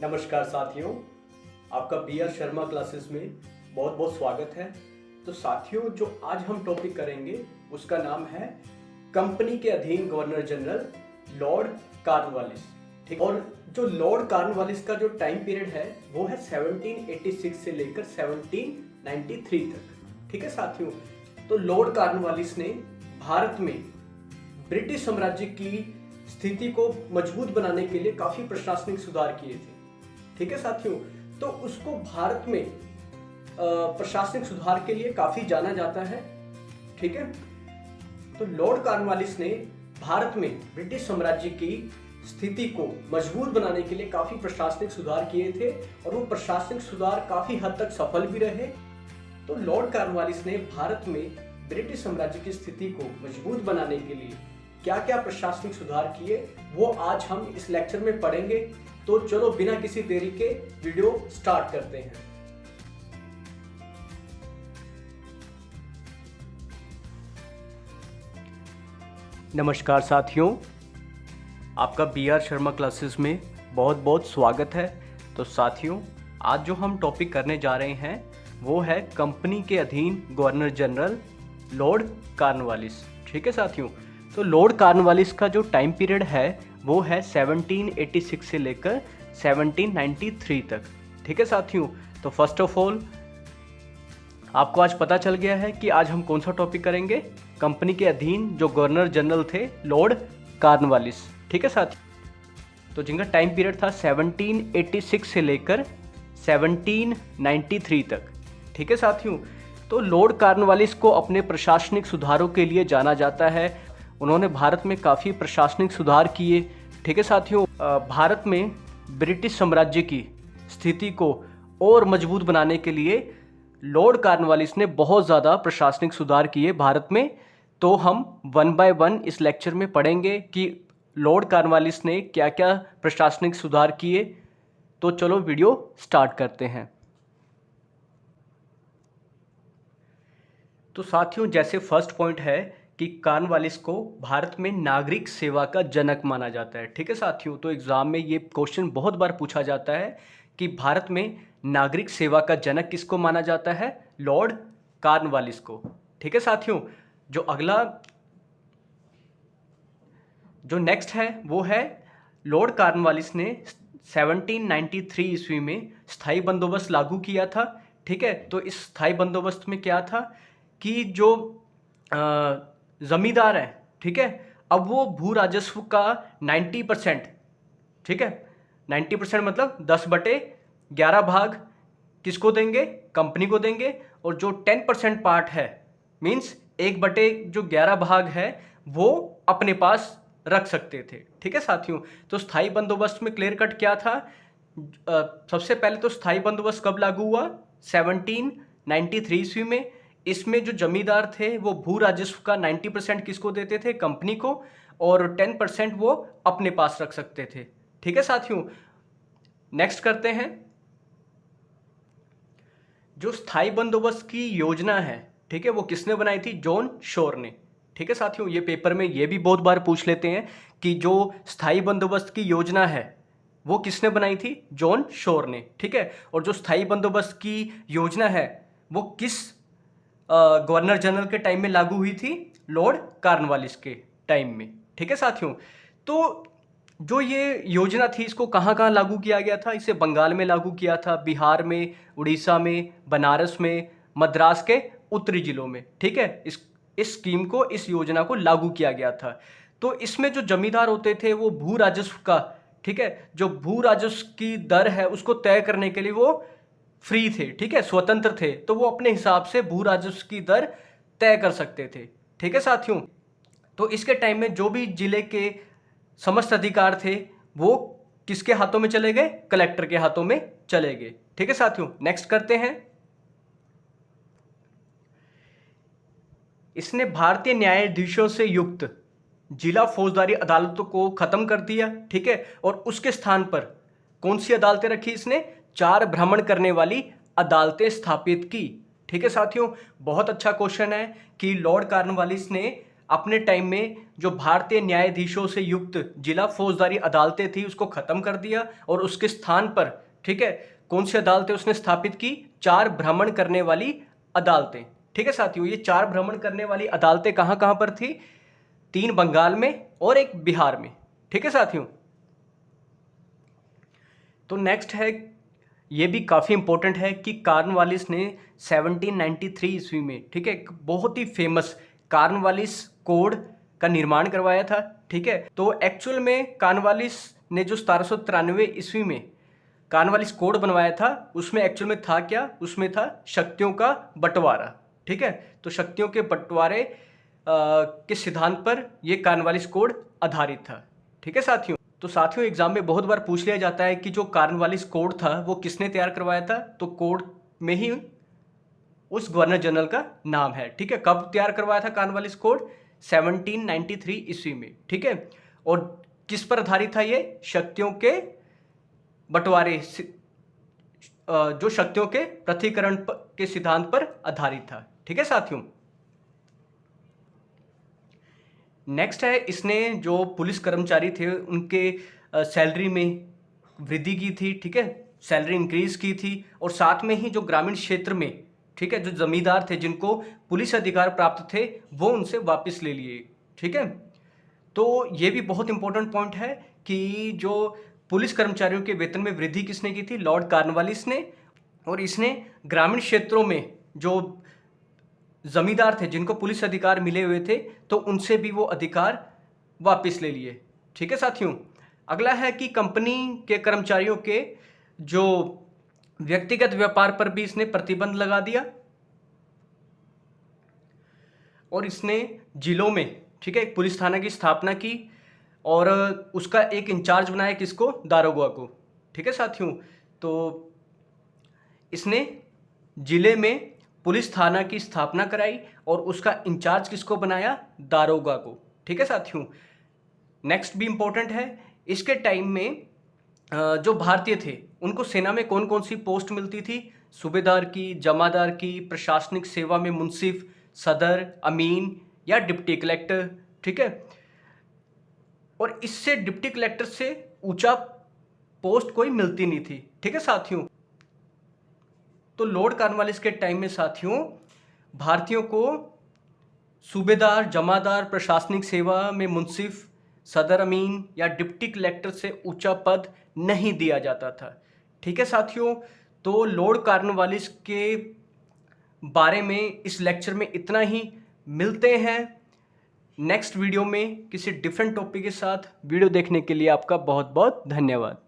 नमस्कार साथियों, आपका बी आर शर्मा क्लासेस में बहुत बहुत स्वागत है। तो साथियों, जो आज हम टॉपिक करेंगे उसका नाम है कंपनी के अधीन गवर्नर जनरल लॉर्ड कॉर्नवालिस। ठीक, और जो लॉर्ड कॉर्नवालिस का जो टाइम पीरियड है वो है 1786 से लेकर 1793 तक। ठीक है साथियों, तो लॉर्ड कॉर्नवालिस ने भारत में ब्रिटिश साम्राज्य की स्थिति को मजबूत बनाने के लिए काफी प्रशासनिक सुधार किए थे। ठीक है साथियों, तो उसको भारत में प्रशासनिक सुधार के लिए काफी जाना जाता है। ठीक है, तो लॉर्ड कॉर्नवालिस ने भारत में ब्रिटिश साम्राज्य की स्थिति को मजबूत बनाने के लिए काफी प्रशासनिक सुधार किए थे और वो प्रशासनिक सुधार काफी हद तक सफल भी रहे। तो लॉर्ड कॉर्नवालिस ने भारत में ब्रिटिश साम्राज्य की स्थिति को मजबूत बनाने के लिए क्या क्या प्रशासनिक सुधार किए वो आज हम इस लेक्चर में पढ़ेंगे। तो चलो बिना किसी देरी के वीडियो स्टार्ट करते हैं। नमस्कार साथियों, आपका बी आर शर्मा क्लासेस में बहुत बहुत स्वागत है। तो साथियों, आज जो हम टॉपिक करने जा रहे हैं वो है कंपनी के अधीन गवर्नर जनरल लॉर्ड कॉर्नवालिस। ठीक है साथियों, तो लॉर्ड कॉर्नवालिस का जो टाइम पीरियड है वो है 1786 से लेकर 1793 तक। ठीक है साथियों, तो फर्स्ट ऑफ ऑल आपको आज पता चल गया है कि आज हम कौन सा टॉपिक करेंगे। कंपनी के अधीन जो गवर्नर जनरल थे लॉर्ड कॉर्नवालिस। ठीक है साथियों, तो जिनका टाइम पीरियड था 1786 से लेकर 1793 तक। ठीक है साथियों, तो लॉर्ड कॉर्नवालिस को अपने प्रशासनिक सुधारों के लिए जाना जाता है। उन्होंने भारत में काफ़ी प्रशासनिक सुधार किए। ठीक है साथियों, भारत में ब्रिटिश साम्राज्य की स्थिति को और मजबूत बनाने के लिए लॉर्ड कॉर्नवालिस ने बहुत ज़्यादा प्रशासनिक सुधार किए भारत में। तो हम वन बाय वन इस लेक्चर में पढ़ेंगे कि लॉर्ड कॉर्नवालिस ने क्या क्या प्रशासनिक सुधार किए। तो चलो वीडियो स्टार्ट करते हैं। तो साथियों, जैसे फर्स्ट पॉइंट है कि कॉर्नवालिस को भारत में नागरिक सेवा का जनक माना जाता है। ठीक है साथियों, तो एग्जाम में ये क्वेश्चन बहुत बार पूछा जाता है कि भारत में नागरिक सेवा का जनक किसको माना जाता है? लॉर्ड कॉर्नवालिस को। ठीक है साथियों, जो अगला जो नेक्स्ट है वो है लॉर्ड कॉर्नवालिस ने 1793 ईस्वी में स्थायी बंदोबस्त लागू किया था। ठीक है, तो इस स्थायी बंदोबस्त में क्या था कि जो जमींदार है, ठीक है, अब वो भू राजस्व का 90%, ठीक है, 90% मतलब 10/11 भाग किसको देंगे? कंपनी को देंगे। और जो 10% पार्ट है, मीन्स 1/11 भाग है, वो अपने पास रख सकते थे। ठीक है साथियों, तो स्थायी बंदोबस्त में क्लियर कट क्या था? सबसे पहले तो स्थायी बंदोबस्त कब लागू हुआ? 1793 ईस्वी में। इसमें जो जमींदार थे वो भू राजस्व का 90% किसको देते थे? कंपनी को, और 10% वो अपने पास रख सकते थे। ठीक है साथियों, नेक्स्ट करते हैं। जो स्थायी बंदोबस्त की योजना है, ठीक है, वो किसने बनाई थी? जॉन शोर ने। ठीक है साथियों, ये पेपर में ये भी बहुत बार पूछ लेते हैं कि जो स्थायी बंदोबस्त की योजना है वो किसने बनाई थी? जॉन शोर ने। ठीक है, और जो स्थायी बंदोबस्त की योजना है वो किस गवर्नर जनरल के टाइम में लागू हुई थी? लॉर्ड कॉर्नवालिस के टाइम में। ठीक है साथियों, तो जो ये योजना थी इसको कहाँ कहाँ लागू किया गया था? इसे बंगाल में लागू किया था, बिहार में, उड़ीसा में, बनारस में, मद्रास के उत्तरी जिलों में। ठीक है, इस स्कीम को, इस योजना को लागू किया गया था। तो इसमें जो जमींदार होते थे वो भू राजस्व का, ठीक है, जो भू राजस्व की दर है उसको तय करने के लिए वो फ्री थे। ठीक है, स्वतंत्र थे, तो वो अपने हिसाब से भू राजस्व की दर तय कर सकते थे। ठीक है साथियों, तो इसके टाइम में जो भी जिले के समस्त अधिकार थे वो किसके हाथों में चले गए? कलेक्टर के हाथों में चले गए। ठीक है साथियों, नेक्स्ट करते हैं। इसने भारतीय न्यायाधीशों से युक्त जिला फौजदारी अदालतों को खत्म कर दिया। ठीक है, और उसके स्थान पर कौन सी अदालतें रखी? इसने 4 भ्रमण करने वाली अदालतें स्थापित की। ठीक है साथियों, बहुत अच्छा क्वेश्चन है कि लॉर्ड कॉर्नवालिस ने अपने टाइम में जो भारतीय न्यायाधीशों से युक्त जिला फौजदारी अदालतें थी उसको खत्म कर दिया और उसके स्थान पर, ठीक है, कौन सी अदालतें उसने स्थापित की? 4 भ्रमण करने वाली अदालतें। ठीक है साथियों, ये 4 भ्रमण करने वाली अदालतें कहां कहां पर थी? 3 बंगाल में और 1 बिहार में। ठीक है साथियों, तो नेक्स्ट है, ये भी काफ़ी इंपॉर्टेंट है कि कॉर्नवालिस ने 1793 ईस्वी में, ठीक है, एक बहुत ही फेमस कॉर्नवालिस कोड का निर्माण करवाया था। ठीक है, तो एक्चुअल में कॉर्नवालिस ने जो 1793 ईस्वी में कॉर्नवालिस कोड बनवाया था उसमें एक्चुअल में था क्या? उसमें था शक्तियों का बंटवारा। ठीक है, तो शक्तियों के बंटवारे के सिद्धांत पर यह कॉर्नवालिस कोड आधारित था। ठीक है साथियों, तो साथियों एग्जाम में बहुत बार पूछ लिया जाता है कि जो कॉर्नवालिस कोड था वो किसने तैयार करवाया था? तो कोड में ही उस गवर्नर जनरल का नाम है। ठीक है, कब तैयार करवाया था कॉर्नवालिस कोड? 1793 ईस्वी में। ठीक है, और किस पर आधारित था ये? शक्तियों के बंटवारे, जो शक्तियों के पृथक्करण के सिद्धांत पर आधारित था। ठीक है साथियों, नेक्स्ट है, इसने जो पुलिस कर्मचारी थे उनके सैलरी में वृद्धि की थी। ठीक है, सैलरी इंक्रीज की थी, और साथ में ही जो ग्रामीण क्षेत्र में, ठीक है, जो जमींदार थे जिनको पुलिस अधिकार प्राप्त थे वो उनसे वापस ले लिए। ठीक है, तो ये भी बहुत इंपॉर्टेंट पॉइंट है कि जो पुलिस कर्मचारियों के वेतन में वृद्धि किसने की थी? लॉर्ड कॉर्नवालिस ने। और इसने ग्रामीण क्षेत्रों में जो जमींदार थे जिनको पुलिस अधिकार मिले हुए थे तो उनसे भी वो अधिकार वापस ले लिए। ठीक है साथियों, अगला है कि कंपनी के कर्मचारियों के जो व्यक्तिगत व्यापार पर भी इसने प्रतिबंध लगा दिया, और इसने जिलों में, ठीक है, एक पुलिस थाना की स्थापना की और उसका एक इंचार्ज बनाया, किसको? दारोगा को। ठीक है साथियों, तो इसने जिले में पुलिस थाना की स्थापना कराई और उसका इंचार्ज किसको बनाया? दारोगा को। ठीक है साथियों, नेक्स्ट भी इंपॉर्टेंट है, इसके टाइम में जो भारतीय थे उनको सेना में कौन कौन सी पोस्ट मिलती थी? सूबेदार की, जमादार की, प्रशासनिक सेवा में मुंसिफ, सदर, अमीन या डिप्टी कलेक्टर। ठीक है, और इससे डिप्टी कलेक्टर से ऊंचा पोस्ट कोई मिलती नहीं थी। ठीक है साथियों, तो लॉर्ड कॉर्नवालिस के टाइम में साथियों भारतीयों को सूबेदार, जमादार, प्रशासनिक सेवा में मुंसिफ, सदर अमीन या डिप्टी कलेक्टर से ऊंचा पद नहीं दिया जाता था। ठीक है साथियों, तो लॉर्ड कॉर्नवालिस के बारे में इस लेक्चर में इतना ही। मिलते हैं नेक्स्ट वीडियो में किसी डिफरेंट टॉपिक के साथ। वीडियो देखने के लिए आपका बहुत बहुत धन्यवाद।